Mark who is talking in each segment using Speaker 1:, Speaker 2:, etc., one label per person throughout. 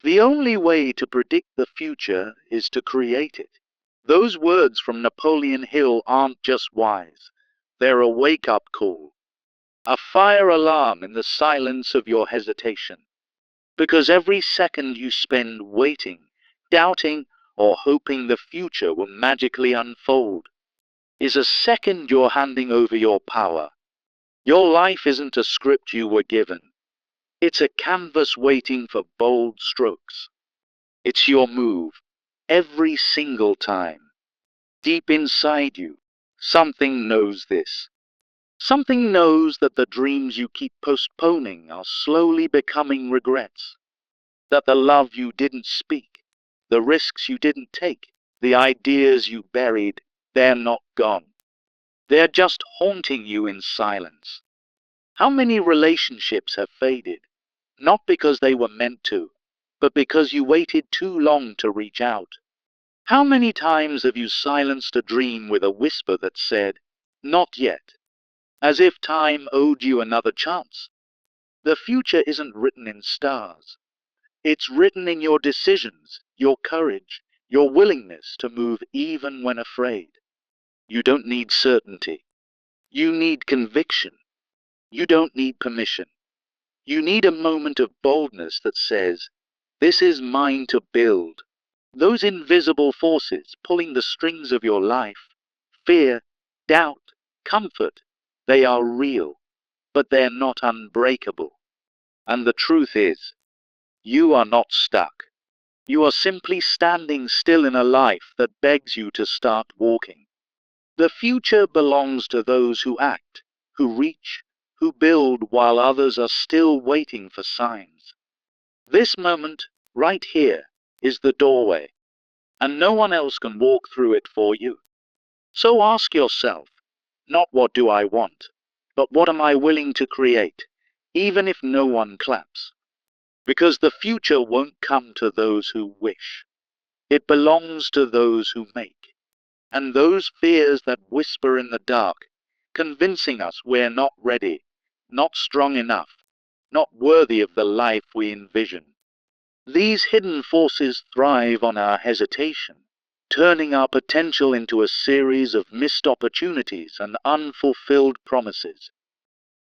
Speaker 1: The only way to predict the future is to create it. Those words from Napoleon Hill aren't just wise. They're a wake-up call, a fire alarm in the silence of your hesitation. Because every second you spend waiting, doubting, or hoping the future will magically unfold is a second you're handing over your power. Your life isn't a script you were given. It's a canvas waiting for bold strokes. It's your move, every single time. Deep inside you, something knows this. Something knows that the dreams you keep postponing are slowly becoming regrets. That the love you didn't speak, the risks you didn't take, the ideas you buried, they're not gone. They're just haunting you in silence. How many relationships have faded? Not because they were meant to, but because you waited too long to reach out. How many times have you silenced a dream with a whisper that said, "Not yet," as if time owed you another chance? The future isn't written in stars. It's written in your decisions, your courage, your willingness to move even when afraid. You don't need certainty. You need conviction. You don't need permission. You need a moment of boldness that says, "This is mine to build." Those invisible forces pulling the strings of your life, fear, doubt, comfort, they are real, but they're not unbreakable. And the truth is, you are not stuck. You are simply standing still in a life that begs you to start walking. The future belongs to those who act, who reach, who build while others are still waiting for signs. This moment, right here, is the doorway, and no one else can walk through it for you. So ask yourself, not what do I want, but what am I willing to create, even if no one claps? Because the future won't come to those who wish. It belongs to those who make. And those fears that whisper in the dark, convincing us we're not ready, not strong enough, not worthy of the life we envision. These hidden forces thrive on our hesitation, turning our potential into a series of missed opportunities and unfulfilled promises.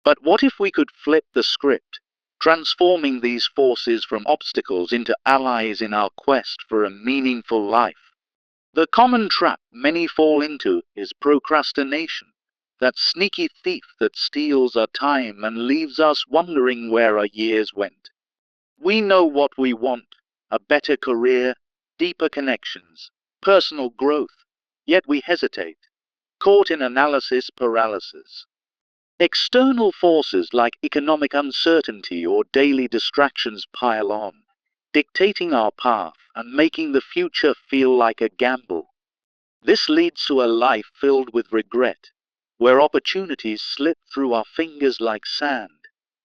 Speaker 1: But what if we could flip the script, transforming these forces from obstacles into allies in our quest for a meaningful life? The common trap many fall into is procrastination, that sneaky thief that steals our time and leaves us wondering where our years went. We know what we want, a better career, deeper connections, personal growth, yet we hesitate, caught in analysis paralysis. External forces like economic uncertainty or daily distractions pile on, dictating our path and making the future feel like a gamble. This leads to a life filled with regret, where opportunities slip through our fingers like sand,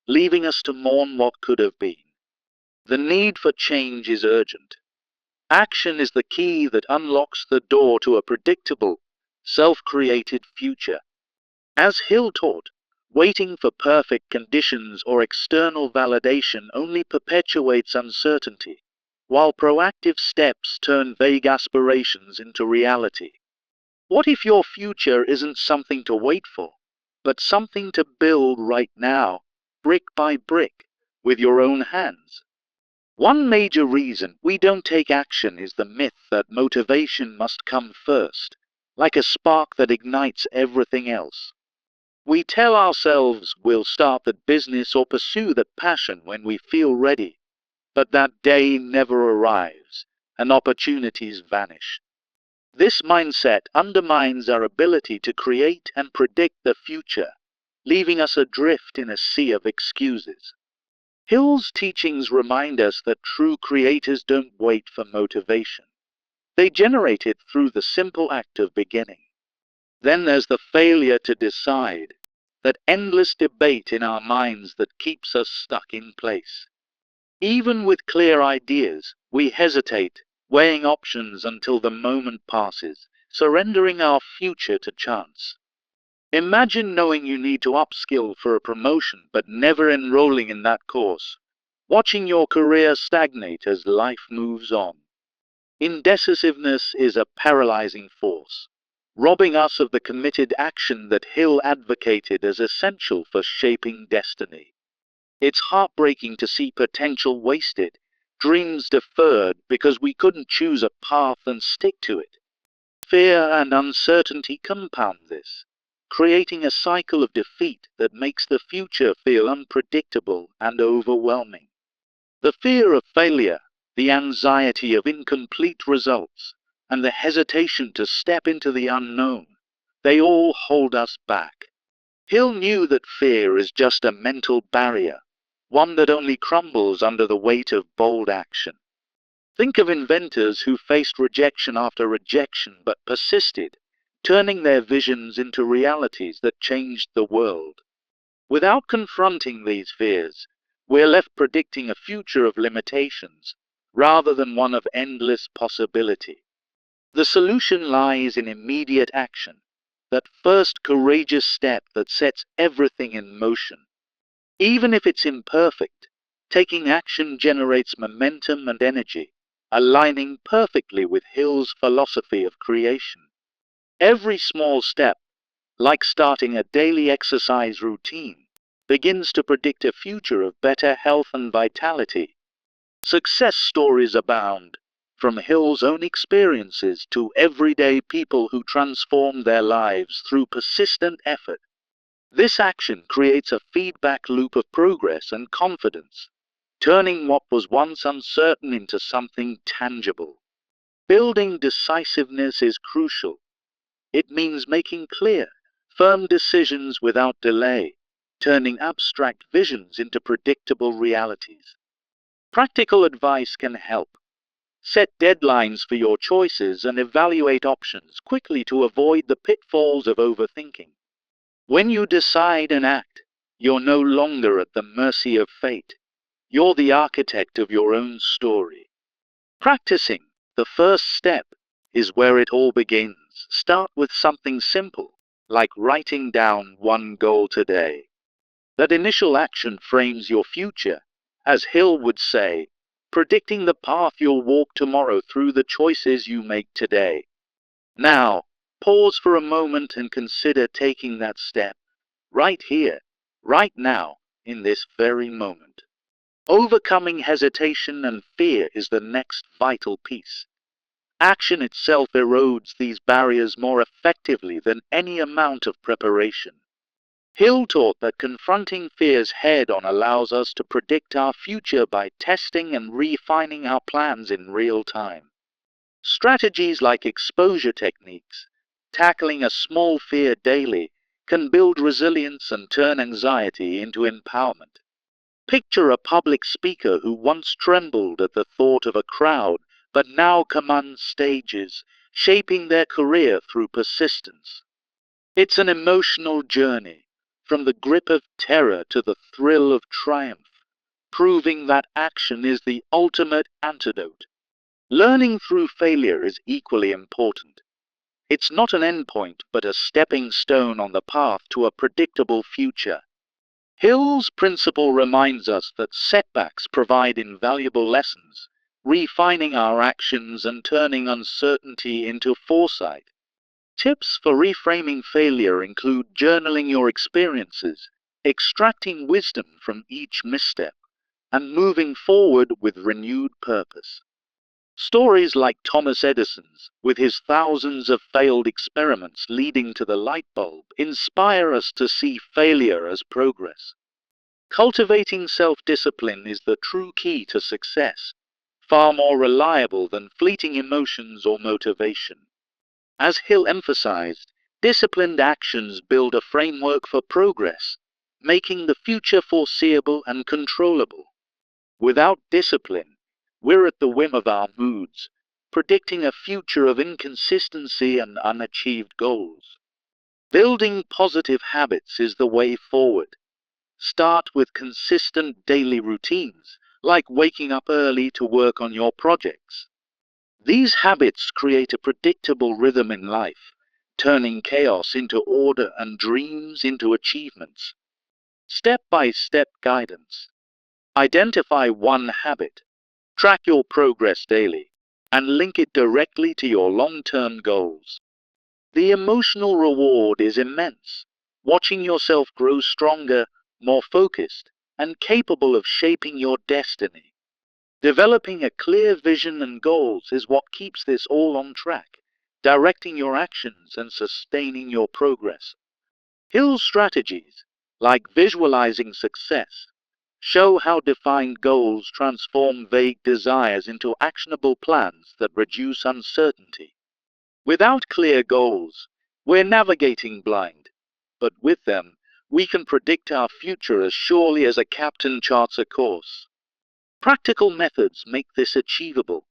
Speaker 1: leaving us to mourn what could have been. The need for change is urgent. Action is the key that unlocks the door to a predictable, self-created future. As Hill taught, waiting for perfect conditions or external validation only perpetuates uncertainty, while proactive steps turn vague aspirations into reality. What if your future isn't something to wait for, but something to build right now, brick by brick, with your own hands? One major reason we don't take action is the myth that motivation must come first, like a spark that ignites everything else. We tell ourselves we'll start that business or pursue that passion when we feel ready, but that day never arrives, and opportunities vanish. This mindset undermines our ability to create and predict the future, leaving us adrift in a sea of excuses. Hill's teachings remind us that true creators don't wait for motivation. They generate it through the simple act of beginning. Then there's the failure to decide, that endless debate in our minds that keeps us stuck in place. Even with clear ideas, we hesitate, weighing options until the moment passes, surrendering our future to chance. Imagine knowing you need to upskill for a promotion but never enrolling in that course. watching your career stagnate as life moves on. Indecisiveness is a paralyzing force, robbing us of the committed action that Hill advocated as essential for shaping destiny. It's heartbreaking to see potential wasted, dreams deferred because we couldn't choose a path and stick to it. Fear and uncertainty compound this, creating a cycle of defeat that makes the future feel unpredictable and overwhelming. The fear of failure, the anxiety of incomplete results, and the hesitation to step into the unknown, they all hold us back. Hill knew that fear is just a mental barrier, one that only crumbles under the weight of bold action. Think of inventors who faced rejection after rejection but persisted, turning their visions into realities that changed the world. Without confronting these fears, we're left predicting a future of limitations, rather than one of endless possibility. The solution lies in immediate action, that first courageous step that sets everything in motion. Even if it's imperfect, taking action generates momentum and energy, aligning perfectly with Hill's philosophy of creation. Every small step, like starting a daily exercise routine, begins to predict a future of better health and vitality. Success stories abound, from Hill's own experiences to everyday people who transform their lives through persistent effort. This action creates a feedback loop of progress and confidence, turning what was once uncertain into something tangible. Building decisiveness is crucial. It means making clear, firm decisions without delay, turning abstract visions into predictable realities. Practical advice can help. Set deadlines for your choices and evaluate options quickly to avoid the pitfalls of overthinking. When you decide and act, you're no longer at the mercy of fate. You're the architect of your own story. Practicing, the first step, is where it all begins. Start with something simple, like writing down one goal today. That initial action frames your future, as Hill would say, predicting the path you'll walk tomorrow through the choices you make today. Now, pause for a moment and consider taking that step, right here, right now, in this very moment. Overcoming hesitation and fear is the next vital piece. Action itself erodes these barriers more effectively than any amount of preparation. Hill taught that confronting fears head-on allows us to predict our future by testing and refining our plans in real time. Strategies like exposure techniques, tackling a small fear daily, can build resilience and turn anxiety into empowerment. Picture a public speaker who once trembled at the thought of a crowd, but now commands stages, shaping their career through persistence. It's an emotional journey, from the grip of terror to the thrill of triumph, proving that action is the ultimate antidote. Learning through failure is equally important. It's not an endpoint, but a stepping stone on the path to a predictable future. Hill's principle reminds us that setbacks provide invaluable lessons, refining our actions and turning uncertainty into foresight. Tips for reframing failure include journaling your experiences, extracting wisdom from each misstep, and moving forward with renewed purpose. Stories like Thomas Edison's, with his thousands of failed experiments leading to the light bulb, inspire us to see failure as progress. Cultivating self-discipline is the true key to success, far more reliable than fleeting emotions or motivation. As Hill emphasized, disciplined actions build a framework for progress, making the future foreseeable and controllable. Without discipline, we're at the whim of our moods, predicting a future of inconsistency and unachieved goals. Building positive habits is the way forward. Start with consistent daily routines, like waking up early to work on your projects. These habits create a predictable rhythm in life, turning chaos into order and dreams into achievements. Step-by-step guidance. Identify one habit, track your progress daily, and link it directly to your long-term goals. The emotional reward is immense, watching yourself grow stronger, more focused, and capable of shaping your destiny. Developing a clear vision and goals is what keeps this all on track, directing your actions and sustaining your progress. Hill's strategies, like visualizing success, show how defined goals transform vague desires into actionable plans that reduce uncertainty. Without clear goals, we're navigating blind, but with them, we can predict our future as surely as a captain charts a course. Practical methods make this achievable.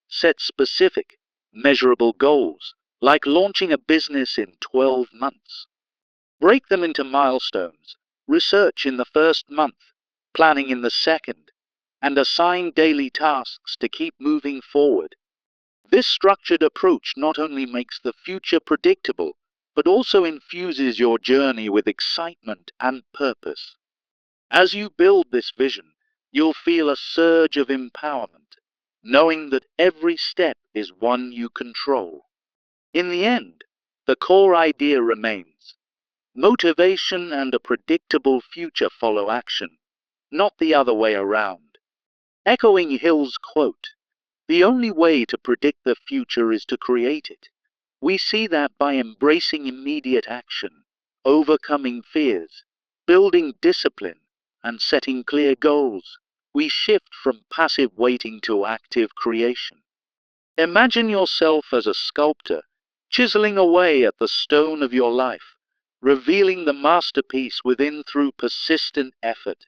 Speaker 1: Set specific, measurable goals, like launching a business in 12 months. Break them into milestones, research in the first month, planning in the second, and assign daily tasks to keep moving forward. This structured approach not only makes the future predictable, but also infuses your journey with excitement and purpose. As you build this vision, you'll feel a surge of empowerment, knowing that every step is one you control. In the end, the core idea remains: motivation and a predictable future follow action, not the other way around. Echoing Hill's quote, "The only way to predict the future is to create it," we see that by embracing immediate action, overcoming fears, building discipline, and setting clear goals, we shift from passive waiting to active creation. Imagine yourself as a sculptor, chiseling away at the stone of your life, revealing the masterpiece within through persistent effort.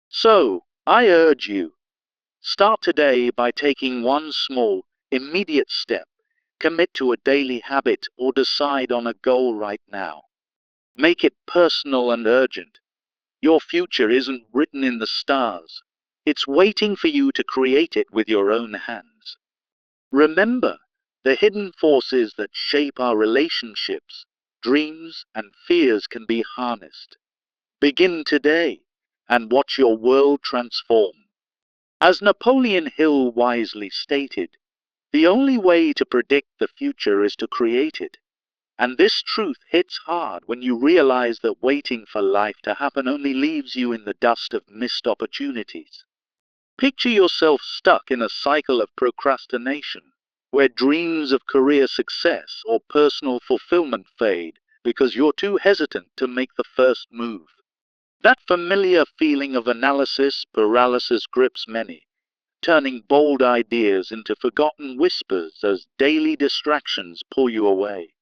Speaker 1: So, I urge you, start today by taking one small, immediate step. Commit to a daily habit or decide on a goal right now. Make it personal and urgent. Your future isn't written in the stars. It's waiting for you to create it with your own hands. Remember, the hidden forces that shape our relationships, dreams, and fears can be harnessed. Begin today and watch your world transform. As Napoleon Hill wisely stated, the only way to predict the future is to create it. And this truth hits hard when you realize that waiting for life to happen only leaves you in the dust of missed opportunities. Picture yourself stuck in a cycle of procrastination, where dreams of career success or personal fulfillment fade because you're too hesitant to make the first move. That familiar feeling of analysis paralysis grips many, turning bold ideas into forgotten whispers as daily distractions pull you away.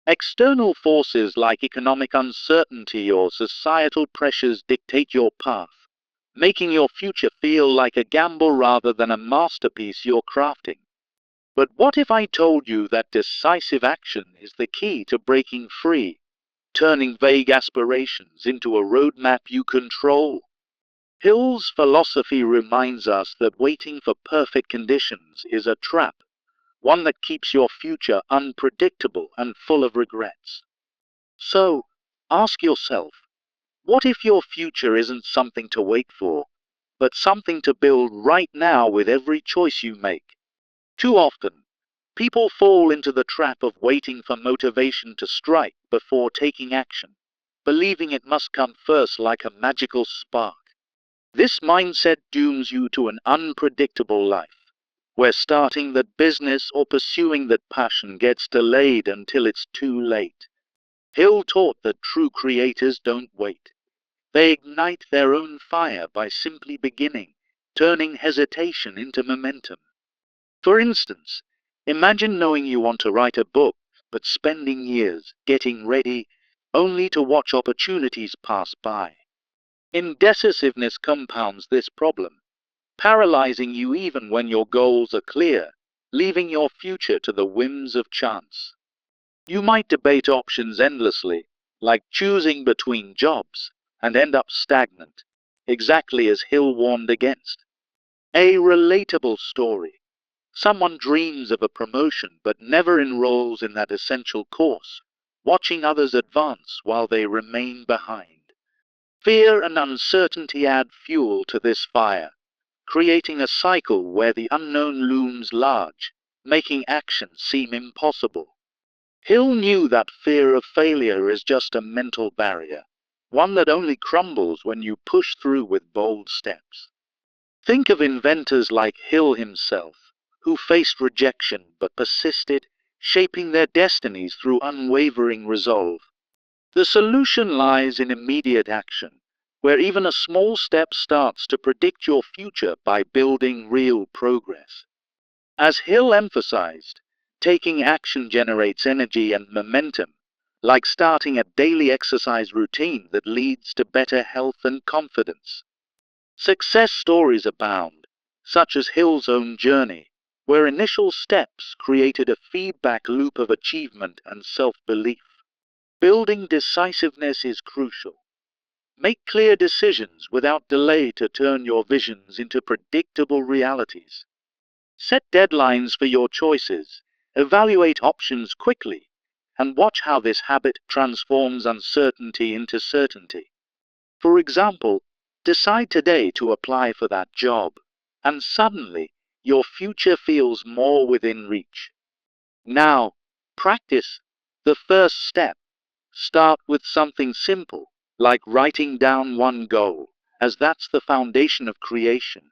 Speaker 1: External forces like economic uncertainty or societal pressures dictate your path, making your future feel like a gamble rather than a masterpiece you're crafting. But what if I told you that decisive action is the key to breaking free, turning vague aspirations into a roadmap you control? Hill's philosophy reminds us that waiting for perfect conditions is a trap, one that keeps your future unpredictable and full of regrets. So, ask yourself, what if your future isn't something to wait for, but something to build right now with every choice you make? Too often, people fall into the trap of waiting for motivation to strike before taking action, believing it must come first like a magical spark. This mindset dooms you to an unpredictable life, where starting that business or pursuing that passion gets delayed until it's too late. Hill taught that true creators don't wait. They ignite their own fire by simply beginning, turning hesitation into momentum. For instance, imagine knowing you want to write a book, but spending years getting ready only to watch opportunities pass by. Indecisiveness compounds this problem, paralyzing you even when your goals are clear, leaving your future to the whims of chance. You might debate options endlessly, like choosing between jobs, and end up stagnant, exactly as Hill warned against. A relatable story. Someone dreams of a promotion but never enrolls in that essential course, watching others advance while they remain behind. Fear and uncertainty add fuel to this fire, creating a cycle where the unknown looms large, making action seem impossible. Hill knew that fear of failure is just a mental barrier, one that only crumbles when you push through with bold steps. Think of inventors like Hill himself, who faced rejection but persisted, shaping their destinies through unwavering resolve. The solution lies in immediate action, where even a small step starts to predict your future by building real progress. As Hill emphasized, taking action generates energy and momentum, like starting a daily exercise routine that leads to better health and confidence. Success stories abound, such as Hill's own journey, where initial steps created a feedback loop of achievement and self-belief. Building decisiveness is crucial. Make clear decisions without delay to turn your visions into predictable realities. Set deadlines for your choices, evaluate options quickly, and watch how this habit transforms uncertainty into certainty. For example, decide today to apply for that job, and suddenly your future feels more within reach. Now, practice the first step. Start with something simple, like writing down one goal, as that's the foundation of creation.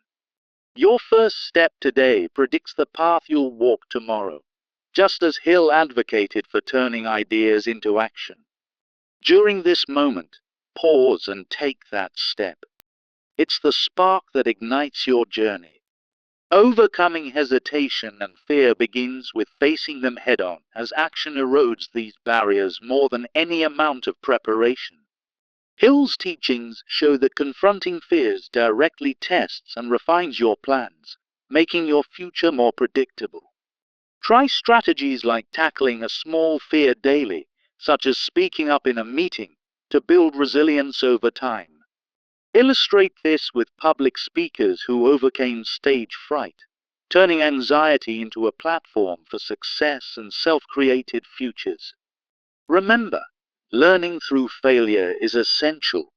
Speaker 1: Your first step today predicts the path you'll walk tomorrow, just as Hill advocated for turning ideas into action. During this moment, pause and take that step. It's the spark that ignites your journey. Overcoming hesitation and fear begins with facing them head-on, as action erodes these barriers more than any amount of preparation. Hill's teachings show that confronting fears directly tests and refines your plans, making your future more predictable. Try strategies like tackling a small fear daily, such as speaking up in a meeting, to build resilience over time. Illustrate this with public speakers who overcame stage fright, turning anxiety into a platform for success and self-created futures. Remember, learning through failure is essential.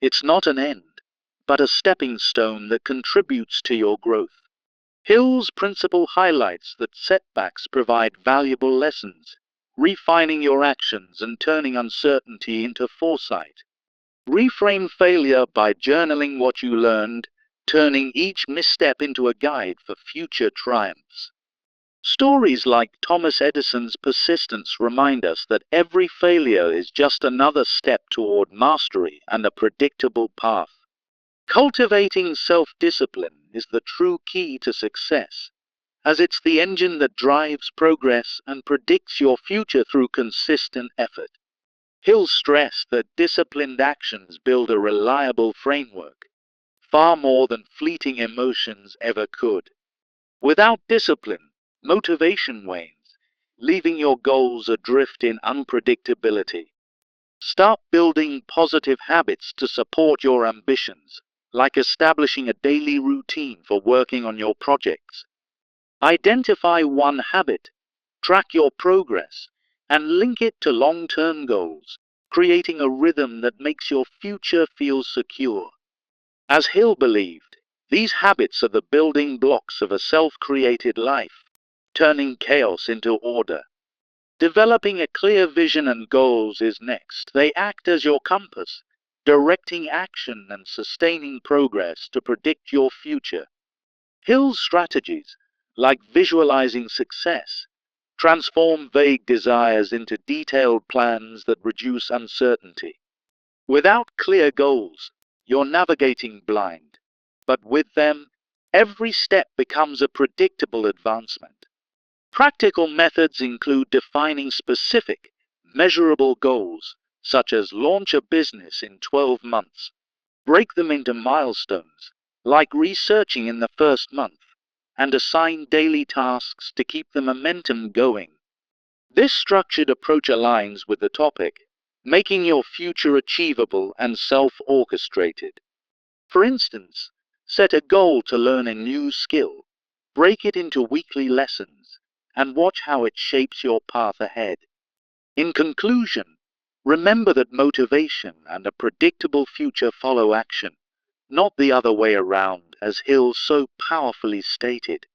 Speaker 1: It's not an end, but a stepping stone that contributes to your growth. Hill's principle highlights that setbacks provide valuable lessons, refining your actions and turning uncertainty into foresight. Reframe failure by journaling what you learned, turning each misstep into a guide for future triumphs. Stories like Thomas Edison's persistence remind us that every failure is just another step toward mastery and a predictable path. Cultivating self-discipline is the true key to success, as it's the engine that drives progress and predicts your future through consistent effort. Hill stressed that disciplined actions build a reliable framework, far more than fleeting emotions ever could. Without discipline, motivation wanes, leaving your goals adrift in unpredictability. Start building positive habits to support your ambitions, like establishing a daily routine for working on your projects. Identify one habit, track your progress, and link it to long-term goals, creating a rhythm that makes your future feel secure. As Hill believed, these habits are the building blocks of a self-created life, turning chaos into order. Developing a clear vision and goals is next. They act as your compass, directing action and sustaining progress to predict your future. Hill's strategies, like visualizing success, transform vague desires into detailed plans that reduce uncertainty. Without clear goals, you're navigating blind, but with them, every step becomes a predictable advancement. Practical methods include defining specific, measurable goals, such as launch a business in 12 months. Break them into milestones, like researching in the first month, and assign daily tasks to keep the momentum going. This structured approach aligns with the topic, making your future achievable and self-orchestrated. For instance, set a goal to learn a new skill, break it into weekly lessons, and watch how it shapes your path ahead. In conclusion, Remember that motivation and a predictable future follow action, not the other way around, as Hill so powerfully stated.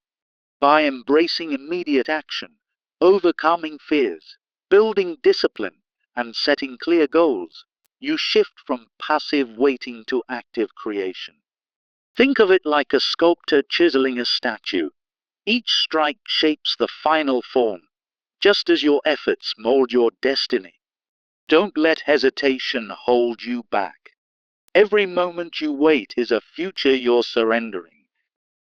Speaker 1: By embracing immediate action, overcoming fears, building discipline, and setting clear goals, you shift from passive waiting to active creation. Think of it like a sculptor chiseling a statue. Each strike shapes the final form, just as your efforts mold your destiny. Don't let hesitation hold you back. Every moment you wait is a future you're surrendering.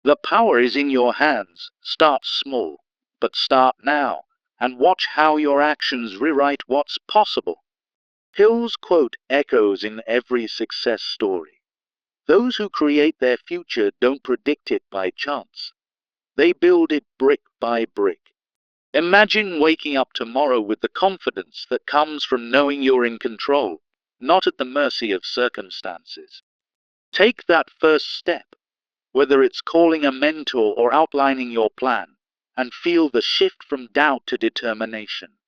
Speaker 1: The power is in your hands. Start small, but start now, and watch how your actions rewrite what's possible. Hill's quote echoes in every success story. Those who create their future don't predict it by chance. They build it brick by brick. Imagine waking up tomorrow with the confidence that comes from knowing you're in control, not at the mercy of circumstances. Take that first step, whether it's calling a mentor or outlining your plan, and feel the shift from doubt to determination.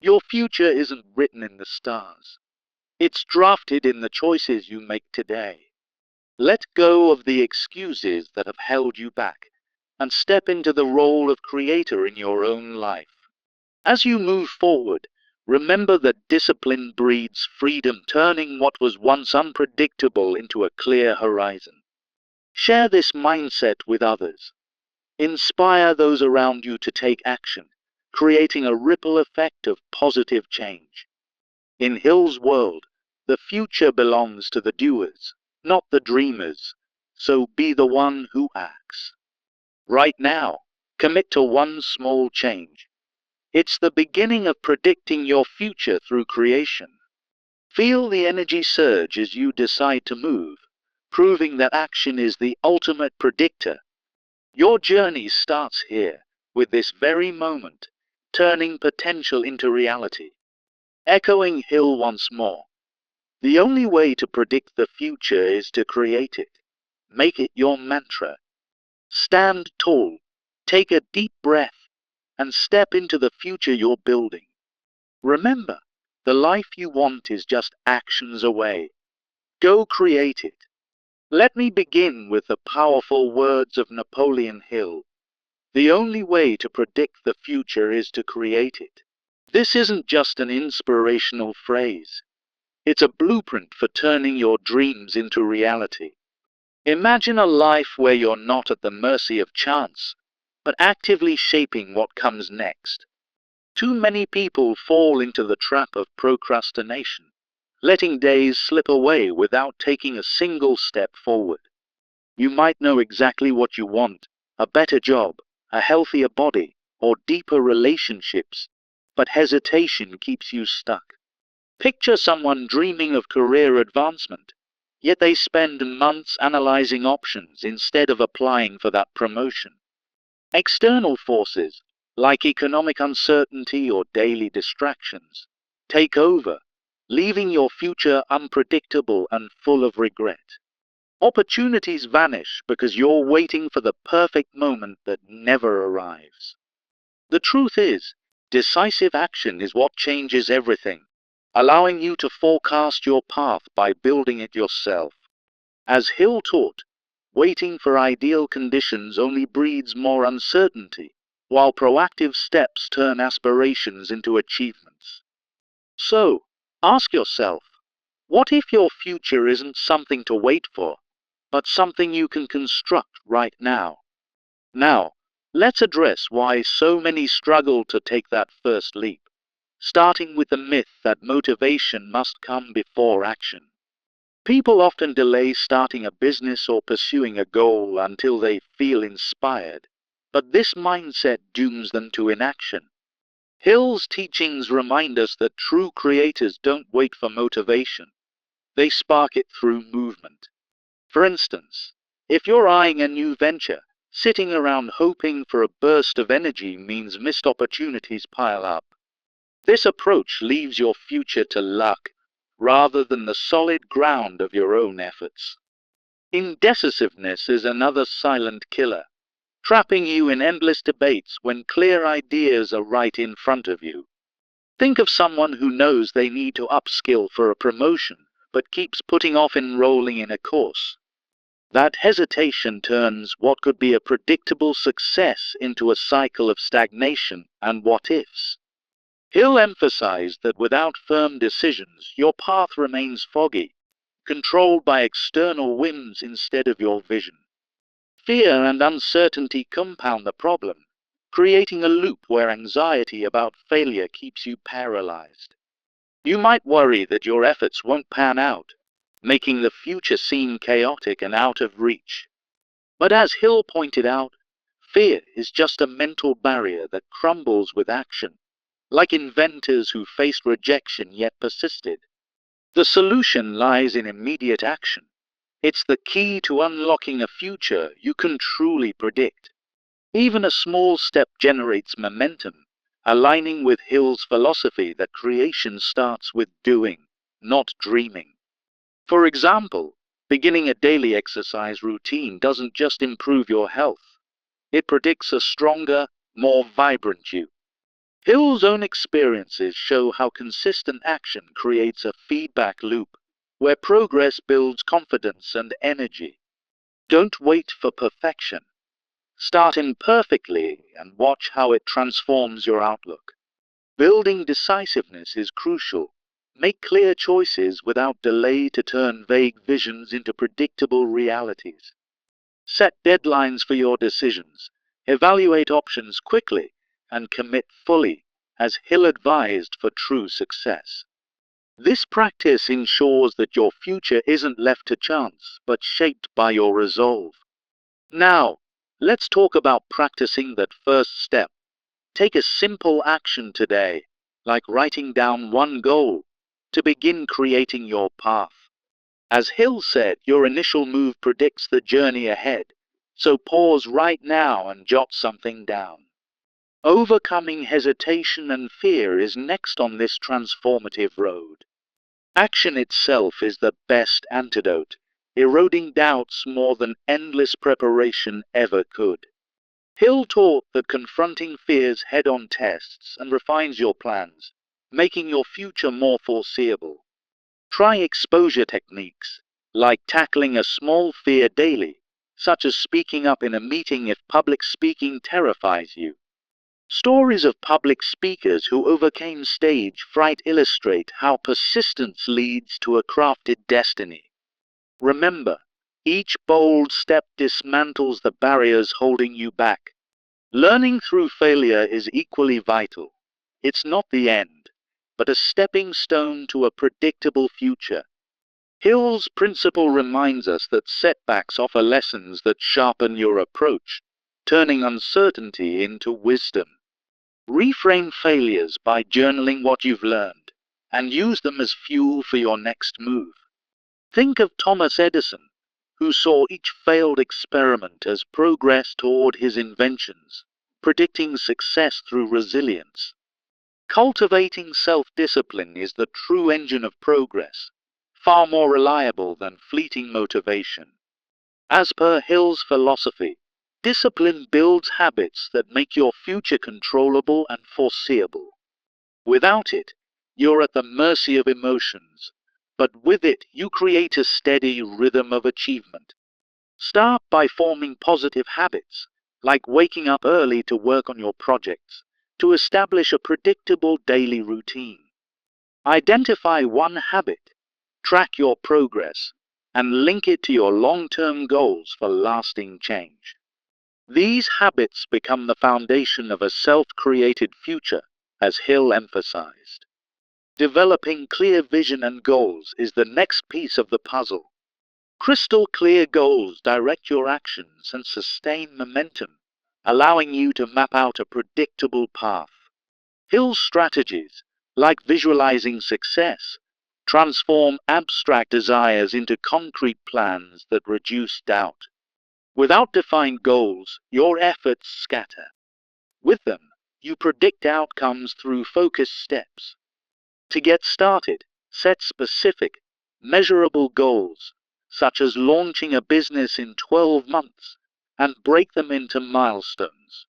Speaker 1: Your future isn't written in the stars. It's drafted in the choices you make today. Let go of the excuses that have held you back, and step into the role of creator in your own life. As you move forward, remember that discipline breeds freedom, turning what was once unpredictable into a clear horizon. Share this mindset with others. Inspire those around you to take action, creating a ripple effect of positive change. In Hill's world, the future belongs to the doers, not the dreamers, so be the one who acts. Right now, commit to one small change. It's the beginning of predicting your future through creation. Feel the energy surge as you decide to move, proving that action is the ultimate predictor. Your journey starts here, with this very moment, turning potential into reality. Echoing Hill once more, the only way to predict the future is to create it. Make it your mantra. Stand tall, take a deep breath, and step into the future you're building. Remember, the life you want is just actions away. Go create it. Let me begin with the powerful words of Napoleon Hill. The only way to predict the future is to create it. This isn't just an inspirational phrase. It's a blueprint for turning your dreams into reality. Imagine a life where you're not at the mercy of chance, but actively shaping what comes next. Too many people fall into the trap of procrastination, letting days slip away without taking a single step forward. You might know exactly what you want, a better job, a healthier body, or deeper relationships, but hesitation keeps you stuck. Picture someone dreaming of career advancement, yet they spend months analyzing options instead of applying for that promotion. External forces, like economic uncertainty or daily distractions, take over, leaving your future unpredictable and full of regret. Opportunities vanish because you're waiting for the perfect moment that never arrives. The truth is, decisive action is what changes everything, allowing you to forecast your path by building it yourself. As Hill taught, waiting for ideal conditions only breeds more uncertainty, while proactive steps turn aspirations into achievements. So, ask yourself, what if your future isn't something to wait for, but something you can construct right now? Now, let's address why so many struggle to take that first leap, starting with the myth that motivation must come before action. People often delay starting a business or pursuing a goal until they feel inspired, but this mindset dooms them to inaction. Hill's teachings remind us that true creators don't wait for motivation. They spark it through movement. For instance, if you're eyeing a new venture, sitting around hoping for a burst of energy means missed opportunities pile up. This approach leaves your future to luck, rather than the solid ground of your own efforts. Indecisiveness is another silent killer, trapping you in endless debates when clear ideas are right in front of you. Think of someone who knows they need to upskill for a promotion, but keeps putting off enrolling in a course. That hesitation turns what could be a predictable success into a cycle of stagnation and what-ifs. Hill emphasized that without firm decisions, your path remains foggy, controlled by external whims instead of your vision. Fear and uncertainty compound the problem, creating a loop where anxiety about failure keeps you paralyzed. You might worry that your efforts won't pan out, making the future seem chaotic and out of reach. But as Hill pointed out, fear is just a mental barrier that crumbles with action, like inventors who faced rejection yet persisted. The solution lies in immediate action. It's the key to unlocking a future you can truly predict. Even a small step generates momentum, aligning with Hill's philosophy that creation starts with doing, not dreaming. For example, beginning a daily exercise routine doesn't just improve your health, it predicts a stronger, more vibrant you. Hill's own experiences show how consistent action creates a feedback loop, where progress builds confidence and energy. Don't wait for perfection. Start imperfectly and watch how it transforms your outlook. Building decisiveness is crucial. Make clear choices without delay to turn vague visions into predictable realities. Set deadlines for your decisions. Evaluate options quickly and commit fully, as Hill advised for true success. This practice ensures that your future isn't left to chance, but shaped by your resolve. Now, let's talk about practicing that first step. Take a simple action today, like writing down one goal, to begin creating your path. As Hill said, your initial move predicts the journey ahead, so pause right now and jot something down. Overcoming hesitation and fear is next on this transformative road. Action itself is the best antidote, eroding doubts more than endless preparation ever could. Hill taught that confronting fears head-on tests and refines your plans, making your future more foreseeable. Try exposure techniques, like tackling a small fear daily, such as speaking up in a meeting if public speaking terrifies you. Stories of public speakers who overcame stage fright illustrate how persistence leads to a crafted destiny. Remember, each bold step dismantles the barriers holding you back. Learning through failure is equally vital. It's not the end, but a stepping stone to a predictable future. Hill's principle reminds us that setbacks offer lessons that sharpen your approach, turning uncertainty into wisdom. Reframe failures by journaling what you've learned, and use them as fuel for your next move. Think of Thomas Edison, who saw each failed experiment as progress toward his inventions, predicting success through resilience. Cultivating self-discipline is the true engine of progress, far more reliable than fleeting motivation. As per Hill's philosophy, discipline builds habits that make your future controllable and foreseeable. Without it, you're at the mercy of emotions, but with it you create a steady rhythm of achievement. Start by forming positive habits, like waking up early to work on your projects, to establish a predictable daily routine. Identify one habit, track your progress, and link it to your long-term goals for lasting change. These habits become the foundation of a self-created future, as Hill emphasized. Developing clear vision and goals is the next piece of the puzzle. Crystal clear goals direct your actions and sustain momentum, allowing you to map out a predictable path. Hill's strategies, like visualizing success, transform abstract desires into concrete plans that reduce doubt. Without defined goals, your efforts scatter. With them, you predict outcomes through focused steps. To get started, set specific, measurable goals, such as launching a business in 12 months, and break them into milestones.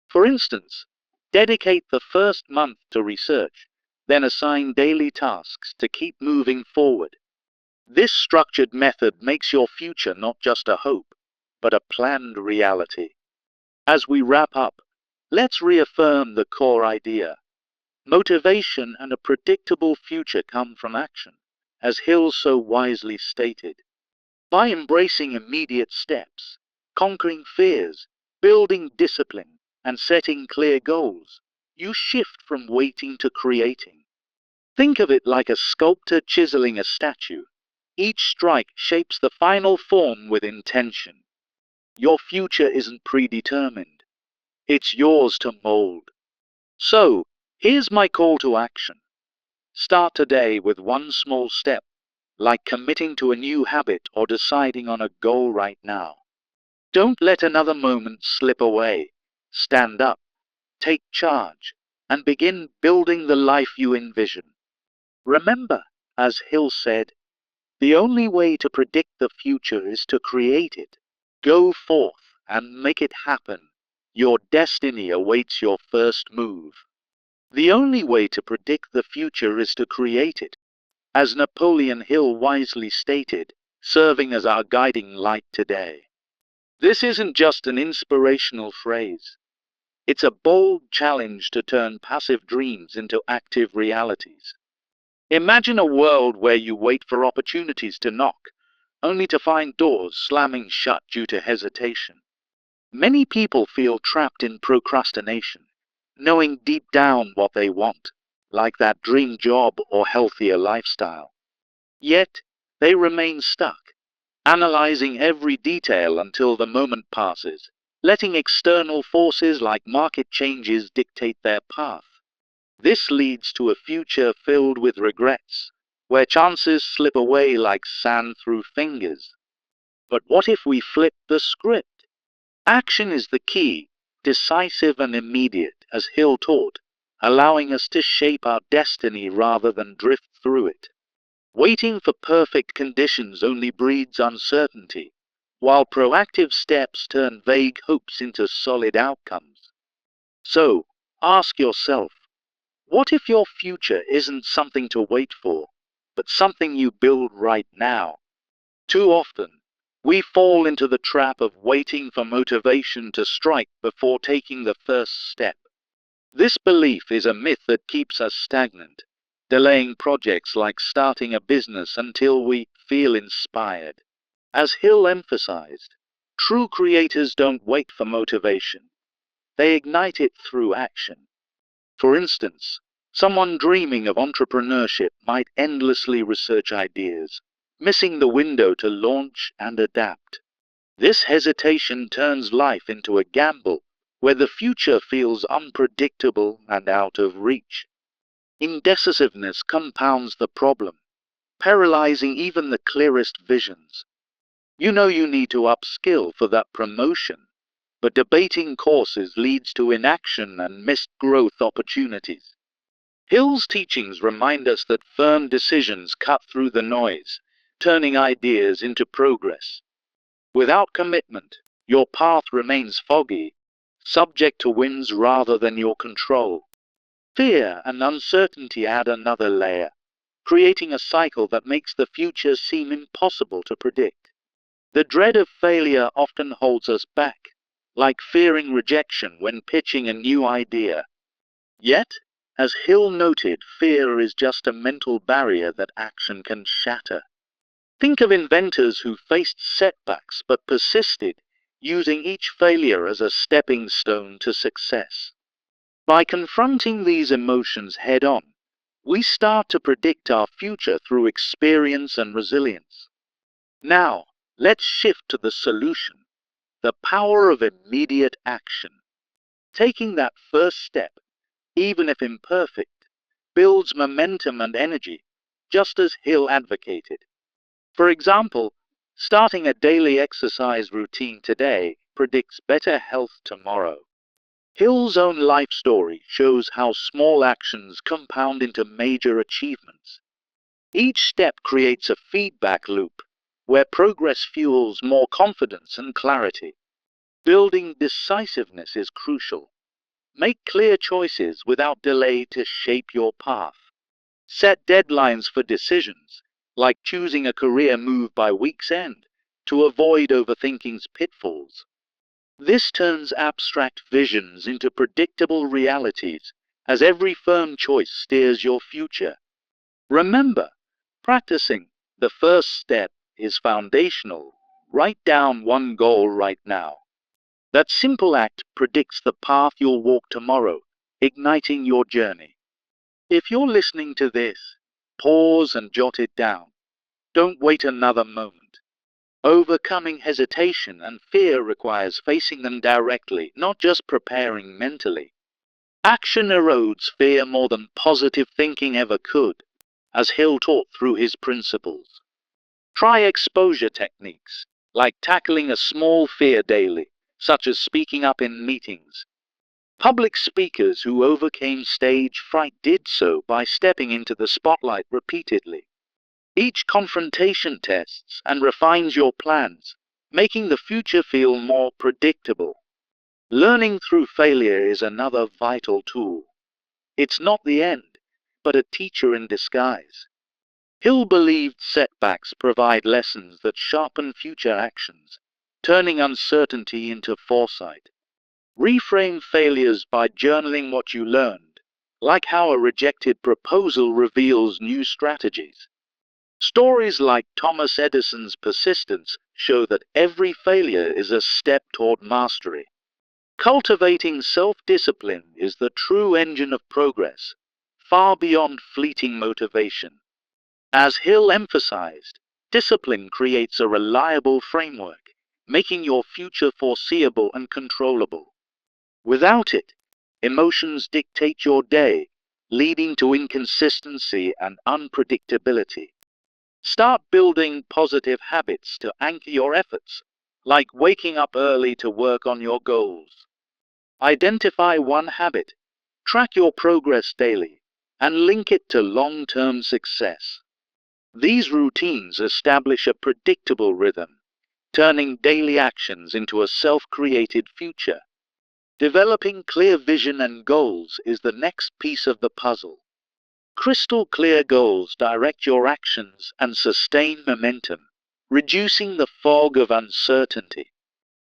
Speaker 1: For instance, dedicate the first month to research, then assign daily tasks to keep moving forward. This structured method makes your future not just a hope, but a planned reality. As we wrap up, let's reaffirm the core idea. Motivation and a predictable future come from action, as Hill so wisely stated. By embracing immediate steps, conquering fears, building discipline, and setting clear goals, you shift from waiting to creating. Think of it like a sculptor chiseling a statue. Each strike shapes the final form with intention. Your future isn't predetermined. It's yours to mold. So, here's my call to action. Start today with one small step, like committing to a new habit or deciding on a goal right now. Don't let another moment slip away. Stand up, take charge, and begin building the life you envision. Remember, as Hill said, the only way to predict the future is to create it. Go forth and make it happen. Your destiny awaits your first move. The only way to predict the future is to create it, as Napoleon Hill wisely stated, serving as our guiding light today. This isn't just an inspirational phrase. It's a bold challenge to turn passive dreams into active realities. Imagine a world where you wait for opportunities to knock, only to find doors slamming shut due to hesitation. Many people feel trapped in procrastination, knowing deep down what they want, like that dream job or healthier lifestyle. Yet, they remain stuck, analyzing every detail until the moment passes, letting external forces like market changes dictate their path. This leads to a future filled with regrets, where chances slip away like sand through fingers. But what if we flip the script? Action is the key, decisive and immediate, as Hill taught, allowing us to shape our destiny rather than drift through it. Waiting for perfect conditions only breeds uncertainty, while proactive steps turn vague hopes into solid outcomes. So, ask yourself, what if your future isn't something to wait for, but something you build right now? Too often, we fall into the trap of waiting for motivation to strike before taking the first step. This belief is a myth that keeps us stagnant, delaying projects like starting a business until we feel inspired. As Hill emphasized, true creators don't wait for motivation. They ignite it through action. For instance, someone dreaming of entrepreneurship might endlessly research ideas, missing the window to launch and adapt. This hesitation turns life into a gamble, where the future feels unpredictable and out of reach. Indecisiveness compounds the problem, paralyzing even the clearest visions. You know you need to upskill for that promotion, but debating courses leads to inaction and missed growth opportunities. Hill's teachings remind us that firm decisions cut through the noise, turning ideas into progress. Without commitment, your path remains foggy, subject to winds rather than your control. Fear and uncertainty add another layer, creating a cycle that makes the future seem impossible to predict. The dread of failure often holds us back, like fearing rejection when pitching a new idea. Yet, as Hill noted, fear is just a mental barrier that action can shatter. Think of inventors who faced setbacks but persisted, using each failure as a stepping stone to success. By confronting these emotions head-on, we start to predict our future through experience and resilience. Now, let's shift to the solution, the power of immediate action. Taking that first step, even if imperfect, builds momentum and energy, just as Hill advocated. For example, starting a daily exercise routine today predicts better health tomorrow. Hill's own life story shows how small actions compound into major achievements. Each step creates a feedback loop, where progress fuels more confidence and clarity. Building decisiveness is crucial. Make clear choices without delay to shape your path. Set deadlines for decisions, like choosing a career move by week's end, to avoid overthinking's pitfalls. This turns abstract visions into predictable realities, as every firm choice steers your future. Remember, practicing the first step is foundational. Write down one goal right now. That simple act predicts the path you'll walk tomorrow, igniting your journey. If you're listening to this, pause and jot it down. Don't wait another moment. Overcoming hesitation and fear requires facing them directly, not just preparing mentally. Action erodes fear more than positive thinking ever could, as Hill taught through his principles. Try exposure techniques, like tackling a small fear daily, such as speaking up in meetings. Public speakers who overcame stage fright did so by stepping into the spotlight repeatedly. Each confrontation tests and refines your plans, making the future feel more predictable. Learning through failure is another vital tool. It's not the end, but a teacher in disguise. Hill believed setbacks provide lessons that sharpen future actions, turning uncertainty into foresight. Reframe failures by journaling what you learned, like how a rejected proposal reveals new strategies. Stories like Thomas Edison's persistence show that every failure is a step toward mastery. Cultivating self-discipline is the true engine of progress, far beyond fleeting motivation. As Hill emphasized, discipline creates a reliable framework, making your future foreseeable and controllable. Without it, emotions dictate your day, leading to inconsistency and unpredictability. Start building positive habits to anchor your efforts, like waking up early to work on your goals. Identify one habit, track your progress daily, and link it to long-term success. These routines establish a predictable rhythm, turning daily actions into a self-created future. Developing clear vision and goals is the next piece of the puzzle. Crystal clear goals direct your actions and sustain momentum, reducing the fog of uncertainty.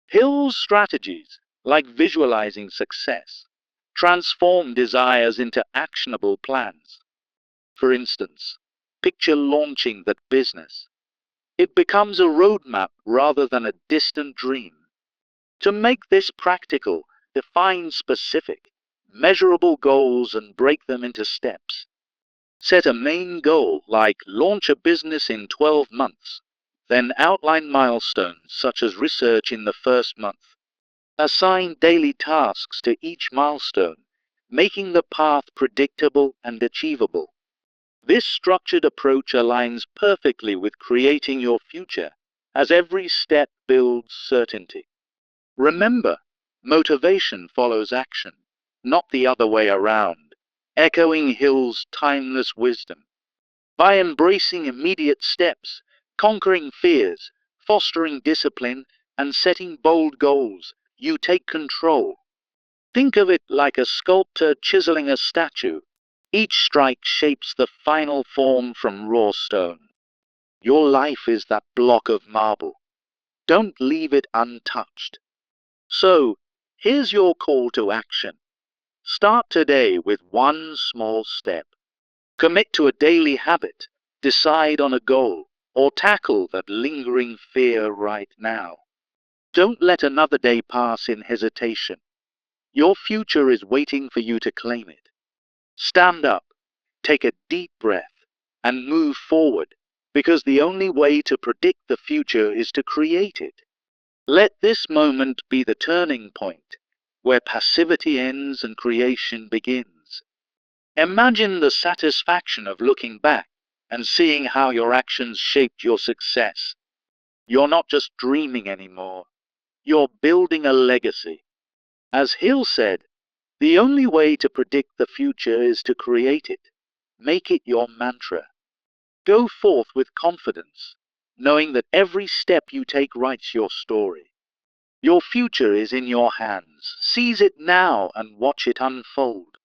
Speaker 1: Hill's strategies, like visualizing success, transform desires into actionable plans. For instance, picture launching that business. It becomes a roadmap rather than a distant dream. To make this practical, define specific, measurable goals and break them into steps. Set a main goal like launch a business in 12 months, then outline milestones such as research in the first month. Assign daily tasks to each milestone, making the path predictable and achievable. This structured approach aligns perfectly with creating your future, as every step builds certainty. Remember, motivation follows action, not the other way around, echoing Hill's timeless wisdom. By embracing immediate steps, conquering fears, fostering discipline, and setting bold goals, you take control. Think of it like a sculptor chiseling a statue. Each strike shapes the final form from raw stone. Your life is that block of marble. Don't leave it untouched. So, here's your call to action. Start today with one small step. Commit to a daily habit, decide on a goal, or tackle that lingering fear right now. Don't let another day pass in hesitation. Your future is waiting for you to claim it. Stand up, take a deep breath, and move forward, because the only way to predict the future is to create it. Let this moment be the turning point, where passivity ends and creation begins. Imagine the satisfaction of looking back and seeing how your actions shaped your success. You're not just dreaming anymore, you're building a legacy. As Hill said, the only way to predict the future is to create it. Make it your mantra. Go forth with confidence, knowing that every step you take writes your story. Your future is in your hands. Seize it now and watch it unfold.